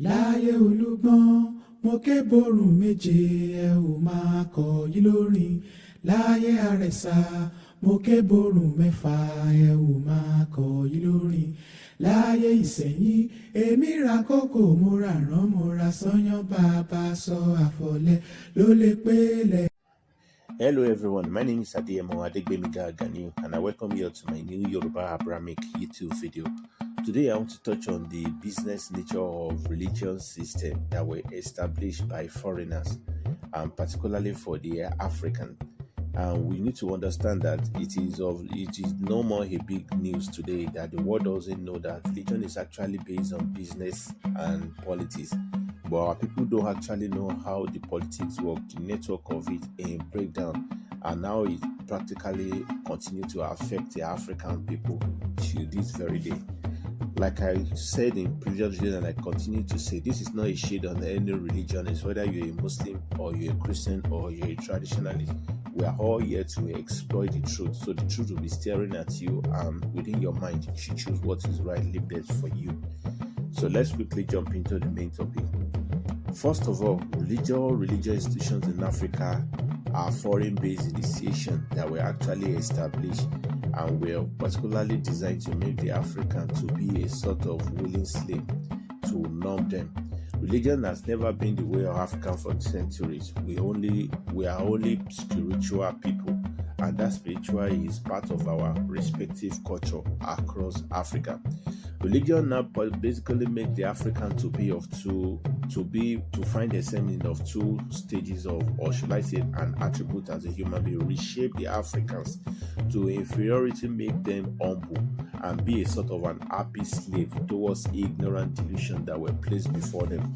láyé olúgbọ́n mo ké borùn méje ẹ ò máa kọ yí lórin láyé àrẹ̀sà mo ké borùn mẹ́fà ẹ ò máa kọ yí lórin láyé ìsẹ̀yìn èmi ra kókò mo ra rán mo ra sányán bàbá sọ àfọ̀lẹ́ ló lè pélé. Hello everyone, my name is Adeyemo Adegbemiga Ganiu and I welcome you to my new Yoruba Abrahamic YouTube video. Today I want to touch on the business nature of religion system that were established by foreigners and particularly for the African. And we need to understand that it is no more a big news today that the world doesn't know that religion is actually based on business and politics. But our people don't actually know how the politics work, the network of it, and breakdown, and how it practically continue to affect the African people to this very day. Like I said in previous videos, and I continue to say, this is not a shade on any religion. It's whether you're a Muslim or you're a Christian or you're a traditionalist. We are all here to exploit the truth. So the truth will be staring at you, and within your mind, you should choose what is rightly best for you. So let's quickly jump into the main topic. First of all, religious institutions in Africa are foreign-based initiations that were actually established and were particularly designed to make the African to be a sort of willing slave to numb them. Religion has never been the way of Africa for centuries. We are only spiritual people, and that spiritual is part of our respective culture across Africa. Religion now basically make the African to find themselves of two stages of, or should I say, an attribute as a human being, reshape the Africans to inferiority, make them humble, and be a sort of an happy slave towards ignorant delusion that were placed before them,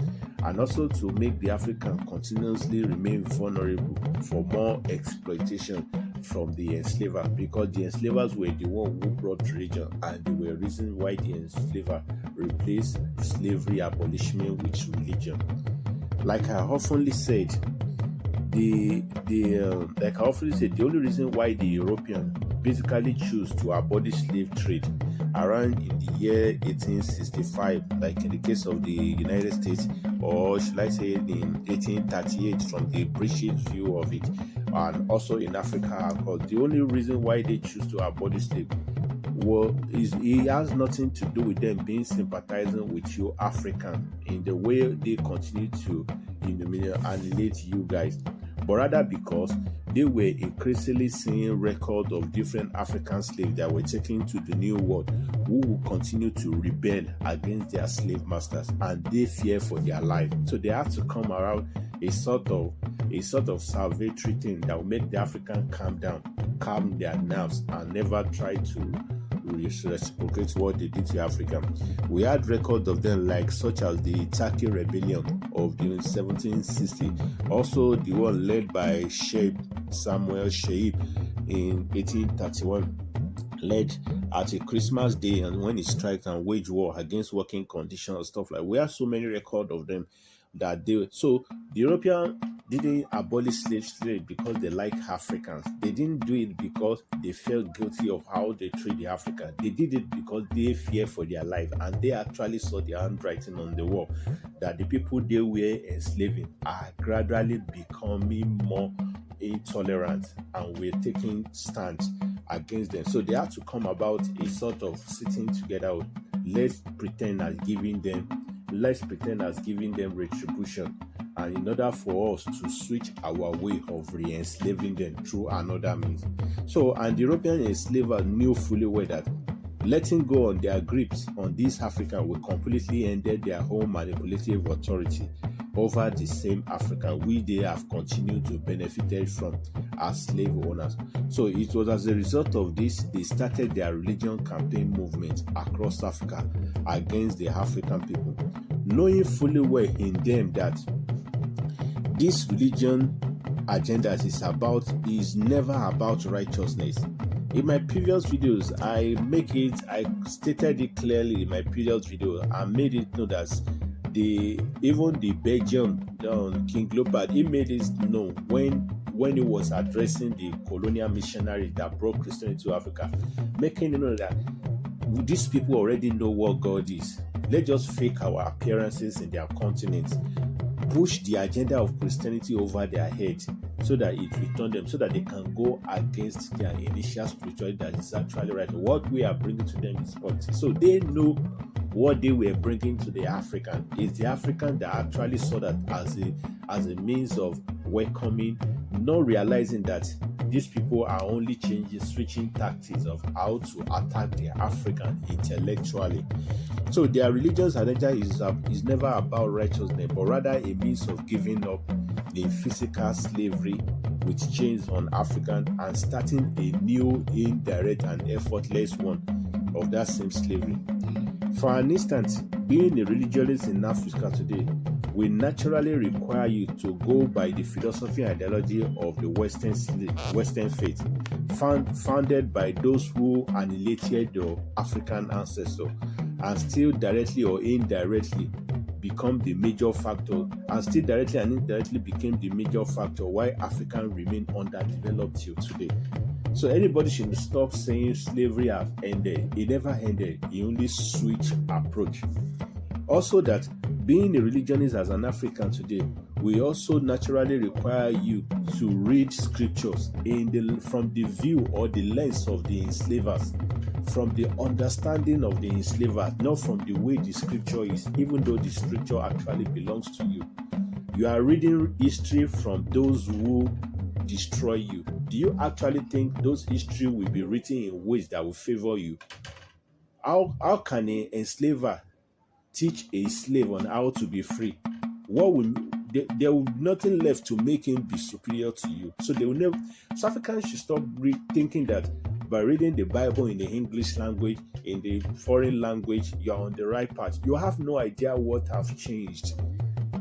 and also to make the African continuously remain vulnerable for more exploitation from the enslaver, because the enslavers were the one who brought religion, and they were reason why the enslaver replaced slavery abolishment with religion. Like I often said, the only reason why the Europeans basically choose to abolish slave trade around in the year 1865, like in the case of the United States, or should I say in 1838 from the British view of it, and also in Africa, because the only reason why they choose to abolish slavery it has nothing to do with them being sympathizing with you African in the way they continue to annihilate you guys, but rather because they were increasingly seeing record of different African slaves that were taken to the New World who will continue to rebel against their slave masters, and they fear for their life. So they had to come around a sort of salvatory thing that will make the African calm their nerves, and never try to reciprocate what they did to Africa. We had records of them such as the Turkey Rebellion of the 1760, also the one led by Sheikh Samuel Sheikh in 1831, led at a Christmas day, and when he striked and waged war against working conditions and stuff like. We have so many records of them that so the European didn't abolish slave trade because they like Africans. They didn't do it because they felt guilty of how they treat the African. They did it because they fear for their life, and they actually saw the handwriting on the wall that the people they were enslaving are gradually becoming more intolerant, and we're taking stands against them. So they have to come about a sort of sitting together. Let's pretend as giving them retribution, and in order for us to switch our way of re-enslaving them through another means. So, and the European enslavers knew fully well that letting go on their grips on these Africans will completely ended their own manipulative authority over the same Africa they have continued to benefit from as slave owners. So it was as a result of this they started their religion campaign movement across Africa against the African people, knowing fully well in them that this religion agenda is never about righteousness. In my previous videos, I stated it clearly in my previous video. I made it known that even the Belgian King Leopold, he made it known when he was addressing the colonial missionaries that brought Christianity to Africa, making it known that these people already know what God is. let's just fake our appearances in their continent, push the agenda of Christianity over their head so that it will turn them, so that they can go against their initial spirituality that is actually right. What we are bringing to them is politics. So they know what they were bringing to the African. Is the African that actually saw that as a means of welcoming, not realizing that these people are only switching tactics of how to attack the African intellectually. So their religious agenda is never about righteousness, but rather a means of giving up the physical slavery with chains on African and starting a new, indirect, and effortless one of that same slavery. For an instance, being a religionist in Africa today will naturally require you to go by the philosophy and ideology of the Western faith, founded by those who annihilated your African ancestors, and still directly or indirectly become the major factor, and still directly and indirectly became the major factor why Africans remain underdeveloped till today. So anybody should stop saying slavery have ended. It never ended. It only switched approach. Also, that being a religionist as an African today will also naturally require you to read scriptures from the view or the lens of the enslavers, from the understanding of the enslavers, not from the way the scripture is, even though the scripture actually belongs to you. You are reading history from those who destroy you. Do you actually think those history will be written in ways that will favor you? How can an enslaver teach a slave on how to be free? There will be nothing left to make him be superior to you. So they will never. So Africans should stop thinking that by reading the Bible in the English language, in the foreign language, you are on the right path. You have no idea what has changed.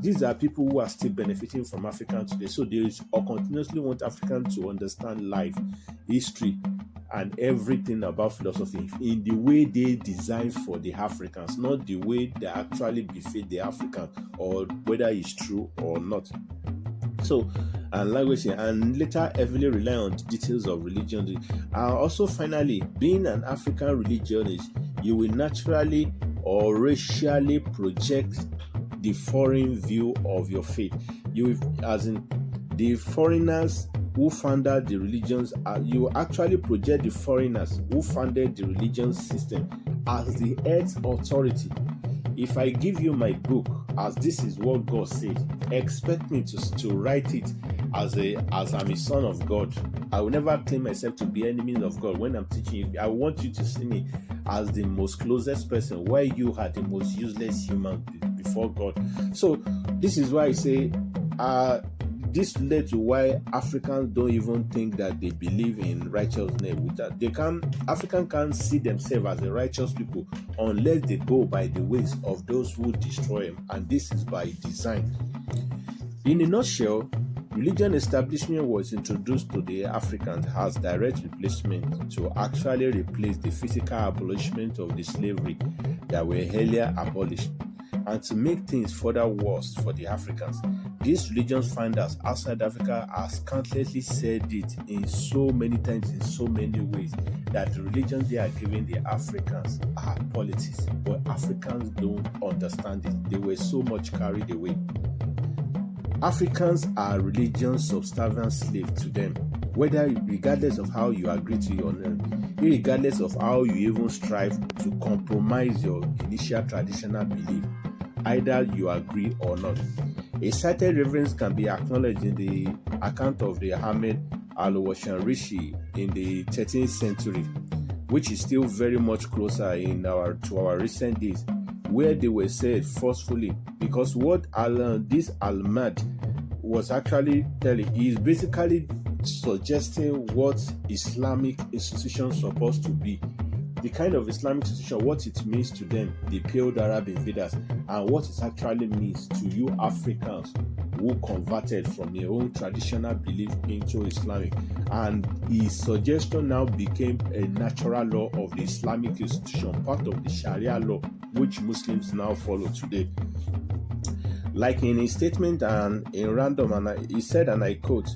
These are people who are still benefiting from African today. So they continuously want Africans to understand life, history, and everything about philosophy in the way they design for the Africans, not the way they actually befit the African, or whether it's true or not. So, and language, and later heavily rely on the details of religion. And also, finally, being an African religionist, you will naturally or racially project the foreign view of your faith. As in the foreigners who founded the religions, you actually project the foreigners who founded the religion system as the head authority. If I give you my book as this is what God says, expect me to write it as I'm a son of God. I will never claim myself to be enemy of God. When I'm teaching you, I want you to see me as the most closest person, where you are the most useless human before God. So this is why I say this led to why Africans don't even think that they believe in righteousness. Africans can't see themselves as a righteous people unless they go by the ways of those who destroy them, and this is by design. In a nutshell, religion establishment was introduced to the Africans as direct replacement to actually replace the physical abolishment of the slavery that were earlier abolished, and to make things further worse for the Africans. These religion founders outside Africa has countlessly said it in so many times, in so many ways, that the religion they are giving the Africans are politics, but Africans don't understand it. They were so much carried away. Africans are religion subservient slave to them, regardless of how you agree to your name, regardless of how you even strive to compromise your initial traditional belief, either you agree or not. A cited reference can be acknowledged in the account of the Ahmed al-Washan Rishi in the 13th century, which is still very much closer to our recent days, where they were said forcefully, because what this Ahmad was actually telling is basically suggesting what Islamic institutions are supposed to be, the kind of Islamic institution, what it means to them, the pale Arab invaders, and what it actually means to you Africans who converted from your own traditional belief into Islamic. And his suggestion now became a natural law of the Islamic institution, part of the Sharia law, which Muslims now follow today. Like in his statement and in random, and he said, and I quote,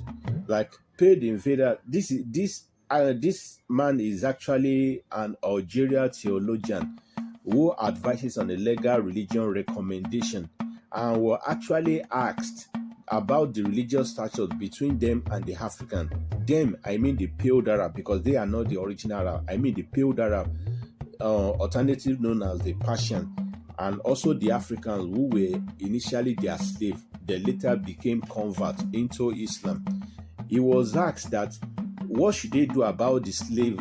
like, pay the invader, this man is actually an Algerian theologian, who advises on a legal religion recommendation and were actually asked about the religious status between them and the African. Them, I mean the pale Arab, because they are not the original Arab. I mean the pale Arab, alternative known as the Persian, and also the Africans who were initially their slave, they later became converts into Islam. He was asked that what should they do about the slave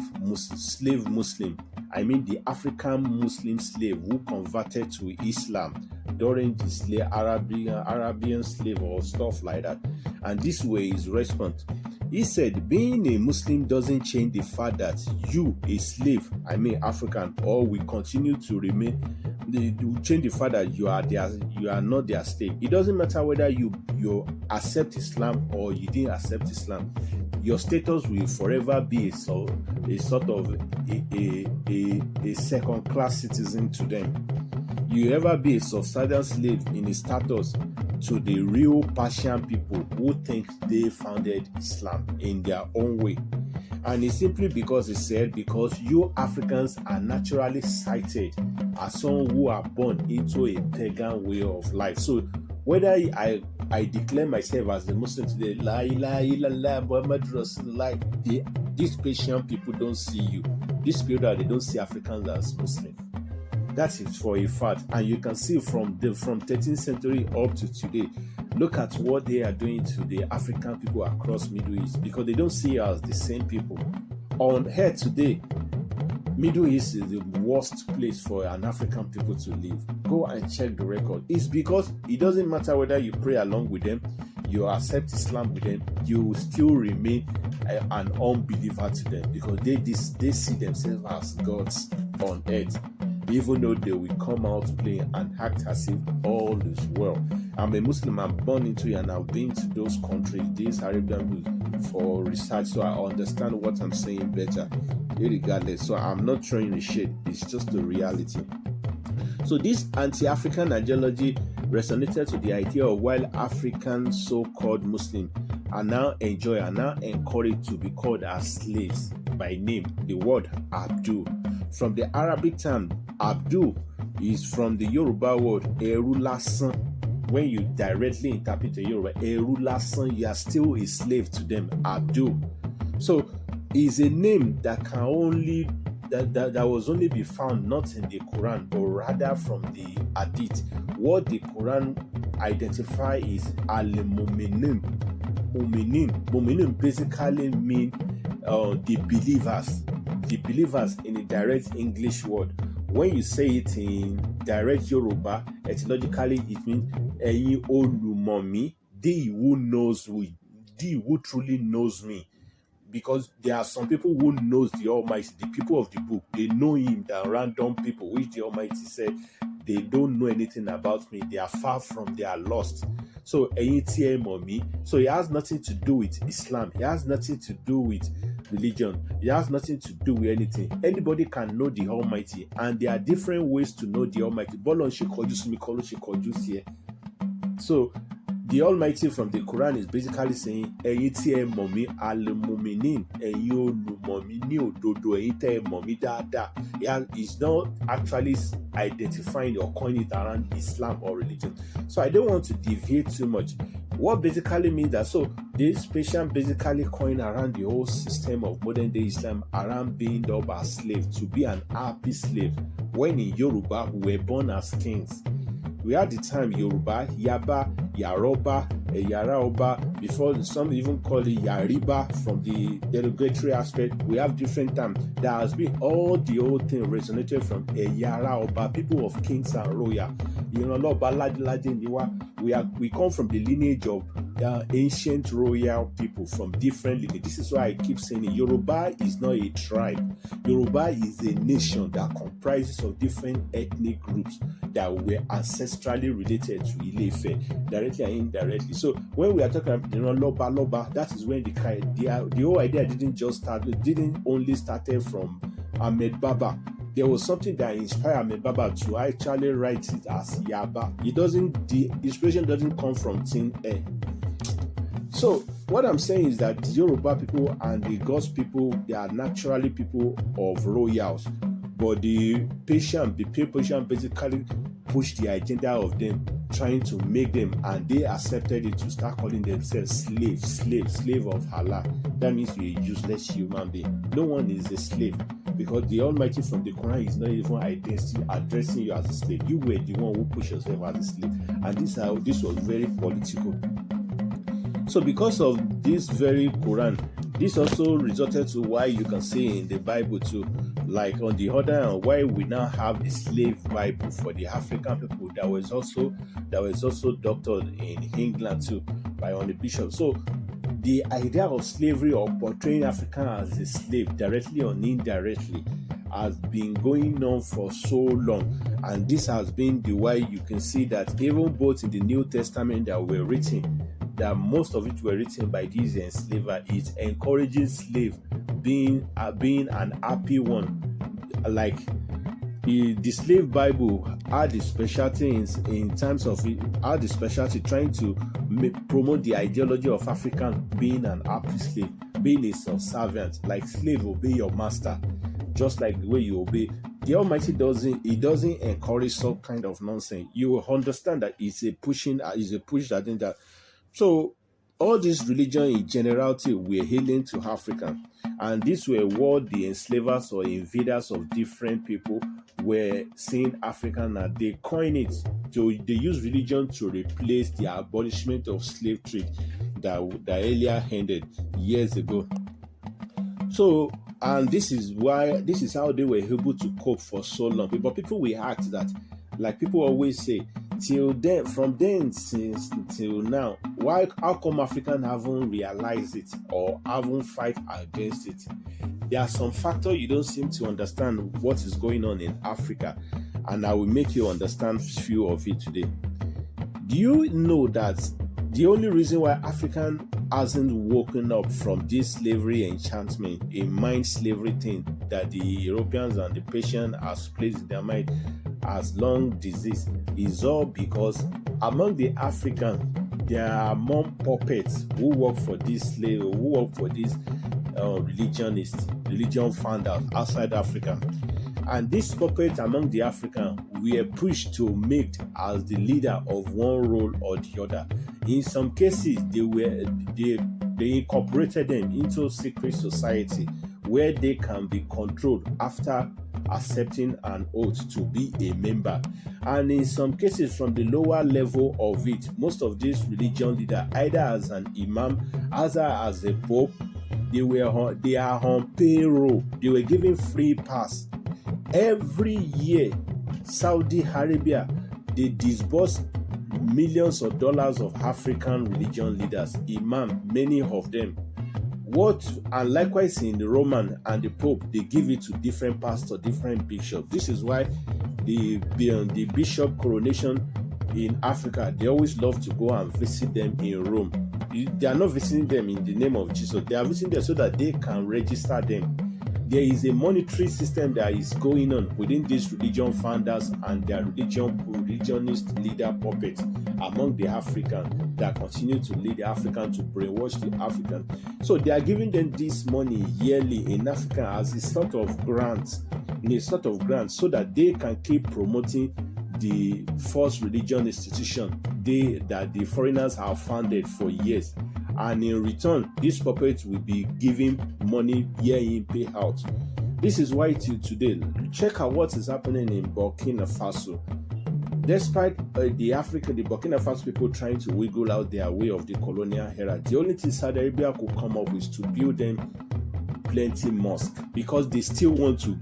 Muslim? I mean the African Muslim slave who converted to Islam during the Arabian slave or stuff like that. And this way his response. He said, being a Muslim doesn't change the fact that you, a slave, I mean African, or we continue to remain, change the fact that you are not their slave. It doesn't matter whether you accept Islam or you didn't accept Islam. Your status will forever be a sort of a second-class citizen to them. You ever be a subsistence slave in a status to the real Persian people who think they founded Islam in their own way. And it's simply because you Africans are naturally sighted as someone who are born into a pagan way of life. So whether I declare myself as a Muslim today, la ilaha illallah Muhammad Rasulullah, these Persian people don't see you. These people, they don't see Africans as Muslim. That is for a fact, and you can see from 13th century up to today. Look at what they are doing to the African people across Middle East, because they don't see us as the same people. On earth today, Middle East is the worst place for an African people to live. Go and check the record. It's because it doesn't matter whether you pray along with them, you accept Islam with them, you will still remain an unbeliever to them, because they see themselves as gods on earth. Even though they will come out playing and act as if all is well. I'm a Muslim, I'm born into it, and I've been to those countries, these Arabian, for research, so I understand what I'm saying better, regardless. So I'm not throwing the shade, it's just the reality. So this anti-African ideology resonated to the idea of while African so-called Muslims are now encouraged to be called as slaves by name, the word Abdul. From the Arabic term, Abdul is from the Yoruba word Eru Lasan. When you directly interpret the Yoruba, Eru Lasan, you are still a slave to them, Abdul. So it's a name that can only that was only be found not in the Quran, but rather from the Hadith. What the Quran identify is al-mu'minin. Mu'minin basically mean the believers. The believers in a direct English word. When you say it in direct Yoruba, etymologically it means ẹ̀yin olùmọ̀ mi, thee who knows me, thee who truly knows me. Because there are some people who knows the Almighty, the people of the book, they know him than random people, which the Almighty said they don't know anything about me, they are far from, they are lost. So ẹ̀yin tí ẹ mọ̀ mí, so it has nothing to do with Islam, it has nothing to do with religion, it has nothing to do with anything. Anybody can know the Almighty, and there are different ways to know the Almighty. So the Almighty from the Quran is basically saying ẹ̀yin tí ẹ mọ̀ mí al-mu'minin, ẹ̀yin olùmọ̀ mí ní òdodo, ẹ̀yin tẹ́ ẹ mọ̀ mí dáadáa. It's not actually identifying or coining it around Islam or religion. So I don't want to deviate too much. What basically means that, so this patient basically coined around the whole system of modern day Islam around being up as slave, to be an happy slave, when in Yoruba we were born as kings. We had the time Yoruba, Yaba, Yaroba, Yaraoba, before some even call it Yariba from the derogatory aspect. We have different terms. There has been all the old thing resonated from Yaraoba, people of kings and royal. You know, we come from the lineage of ancient royal people from different lineage. This is why I keep saying it. Yoruba is not a tribe. Yoruba is a nation that comprises of different ethnic groups that were ancestrally related to Ile-Ife, directly and indirectly. So when we are talking about Loba, that is when the whole idea didn't only started from Ahmed Baba. There was something that inspired Ahmed Baba to actually write it as Yaba. The inspiration doesn't come from thin air. So what I'm saying is that the Yoruba people and the God's people, they are naturally people of royals. But the peer patient basically pushed the agenda of them, trying to make them, and they accepted it, to start calling themselves slave of Allah. That means you're a useless human being. No one is a slave, because the Almighty from the Quran is not even addressing you as a slave. You were the one who pushed yourself as a slave, and this was very political. So because of this very Quran, this also resulted to why you can see in the Bible too, like on the other hand, why we now have the slave Bible for the African people that was also doctored in England too by one bishop. So the idea of slavery, or portraying African as a slave directly or indirectly, has been going on for so long, and this has been the why you can see that even both in the New Testament that were written, that most of it were written by these enslavers, is encouraging slave being an happy one. Like the slave Bible had the specialty in terms of it, had the specialty trying to promote the ideology of African being an happy slave, being a subservient, like slave obey your master, just like the way you obey. The Almighty doesn't encourage some kind of nonsense. You will understand that it's a push agenda. So all this religion in generality were hailing to Africa, and these were what the enslavers or invaders of different people were seeing African, and they coined it. So they use religion to replace the abolishment of slave trade that earlier ended years ago. So, and this is how they were able to cope for so long. But people will ask that, like people always say, from then till now, how come Africans haven't realized it or haven't fight against it? There are some factors you don't seem to understand what is going on in Africa, and I will make you understand few of it today. Do you know that the only reason why African hasn't woken up from this slavery enchantment, a mind slavery thing that the Europeans and the Persians has placed in their mind as long disease, is all because among the Africans there are more puppets who work for this slave, who work for this religion founders outside Africa. And these puppets among the Africans were pushed to make as the leader of one role or the other. In some cases, they incorporated them into secret society where they can be controlled after accepting an oath to be a member. And in some cases, from the lower level of it, most of these religion leaders, either as an imam, either as a pope, they are on payroll. They were given free pass. Every year, Saudi Arabia, they disburse millions of dollars of African religion leaders, imam, many of them. And likewise in the Roman and the Pope, they give it to different pastors, different bishops. This is why the bishop coronation in Africa, they always love to go and visit them in Rome. They are not visiting them in the name of Jesus. They are visiting them so that they can register them. There is a monetary system that is going on within these religion founders and their religionist leader puppets among the Africans that continue to lead the African, to brainwash the African. So they are giving them this money yearly in Africa as a sort of grant, so that they can keep promoting the false religion institution that the foreigners have founded for years. And in return, these puppets will be giving money year in, pay out. This is why till today, check out what is happening in Burkina Faso. Despite the Burkina Faso people trying to wiggle out their way of the colonial era, the only thing Saudi Arabia could come up with is to build them plenty mosques, because they still want to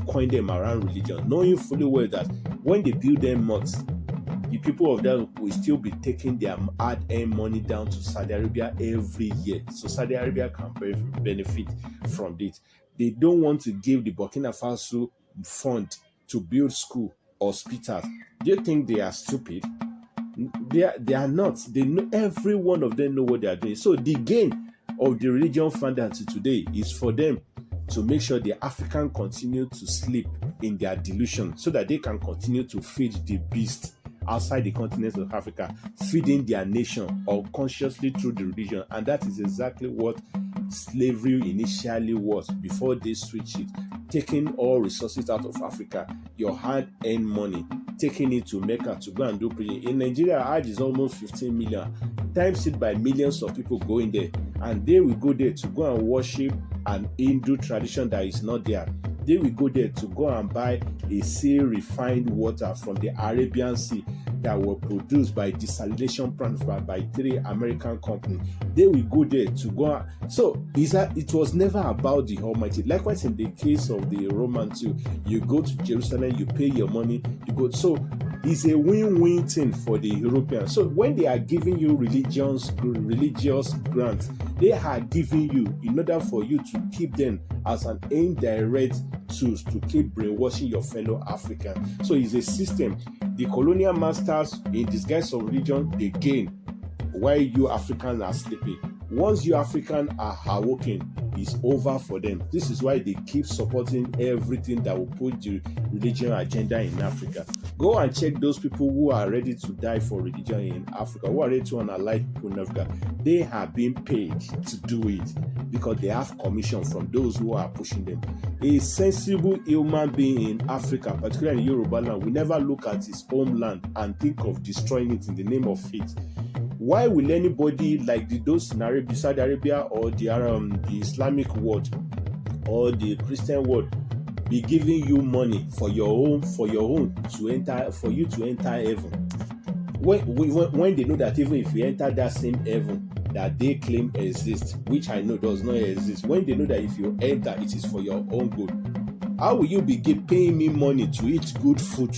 coin them around religion, knowing fully well that when they build them mosques, the people of that will still be taking their hard-earned money down to Saudi Arabia every year. So Saudi Arabia can benefit from it. They don't want to give the Burkina Faso fund to build school or hospitals. Do you think they are stupid? They are not. They know, every one of them know what they are doing. So the gain of the religion fund until today is for them to make sure the African continue to sleep in their delusion, so that they can continue to feed the beast outside the continent of Africa, feeding their nation unconsciously through the religion. And that is exactly what slavery initially was before they switched it, taking all resources out of Africa, your hard-earned money, taking it to Mecca to go and do preaching. In Nigeria, Hajj is almost 15 million, times it by millions of people going there, and they will go there to go and worship an Hindu tradition that is not there. They will go there to go and buy a sea refined water from the Arabian Sea that were produced by desalination plants by 3 American companies. They will go there to go. So it was never about the Almighty. Likewise, in the case of the Romans too, you go to Jerusalem, you pay your money, you go. So it's a win-win thing for the Europeans. So when they are giving you religious grants, they are giving you in order for you to keep them as an indirect tools to keep brainwashing your fellow African. So it's a system. The colonial masters, in disguise of religion, they gain while you Africans are sleeping. Once you Africans are awoken, it's over for them. This is why they keep supporting everything that will put the religion agenda in Africa. Go and check those people who are ready to die for religion in Africa, who are ready to unalive people in Africa. They have been paid to do it because they have commission from those who are pushing them. A sensible human being in Africa, particularly in Yoruba land, will never look at his homeland and think of destroying it in the name of faith. Why will anybody like those in Arabia, Saudi Arabia, or the Islamic world or the Christian world be giving you money for your own to enter, for you to enter heaven? When they know that even if you enter that same heaven that they claim exists, which I know does not exist, when they know that if you enter, it is for your own good, how will you be paying me money to eat good food?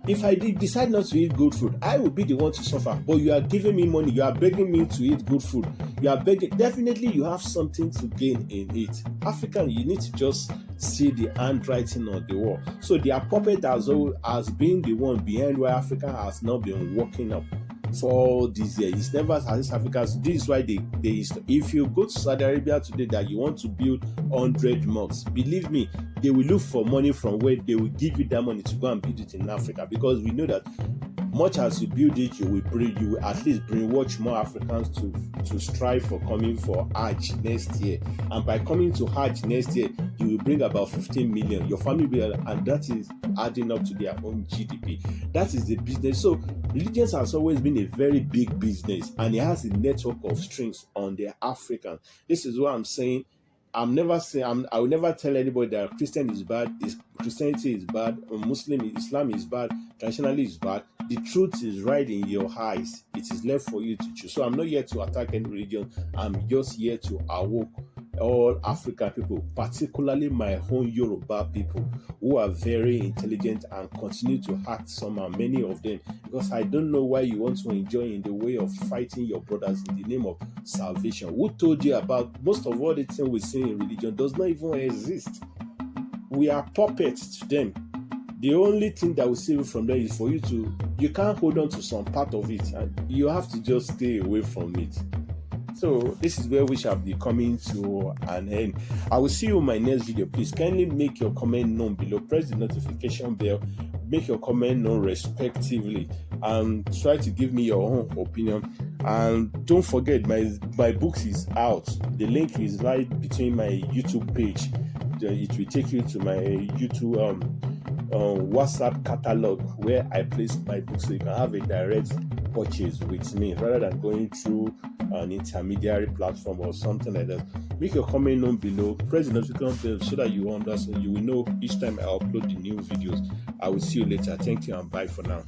If I decide not to eat good food, I will be the one to suffer. But you are giving me money. You are begging me to eat good food. You are begging. Definitely, you have something to gain in it. African, you need to just see the handwriting on the wall. So their puppet has been the one behind why Africa has not been working up for all these years. It's never as Africans. This is why they if you go to Saudi Arabia today that you want to build 100 mosques, believe me, they will look for money from where they will give you that money to go and build it in Africa, because we know that much as you build it, you will at least brainwash more Africans to strive for coming for Hajj next year. And by coming to Hajj next year, you will bring about 15 million. Your family will, and that is adding up to their own GDP. That is the business. So religion has always been a very big business, and it has a network of strings on the Africans. This is what I'm saying. I will never tell anybody that Christian is bad, Christianity is bad, Islam is bad, traditionally is bad. The truth is right in your eyes. It is left for you to choose. So I'm not here to attack any religion. I'm just here to awoke all African people, particularly my own Yoruba people, who are very intelligent and continue to act somehow, many of them, because I don't know why you want to enjoy in the way of fighting your brothers in the name of salvation. Who told you about most of all the things we see in religion does not even exist? We are puppets to them. The only thing that will save you from them is for you can't hold on to some part of it, and you have to just stay away from it. So this is where we shall be coming to an end. I will see you in my next video. Please kindly make your comment known below. Press the notification bell. Make your comment known respectively, and try to give me your own opinion. And don't forget, my books is out. The link is right between my YouTube page. It will take you to my YouTube WhatsApp catalog where I place my books, so you can have a direct purchase with me rather than going through an intermediary platform or something like that. Make your comment known below. Press the notification bell so that you understand. You will know each time I upload the new videos. I will see you later. Thank you and bye for now.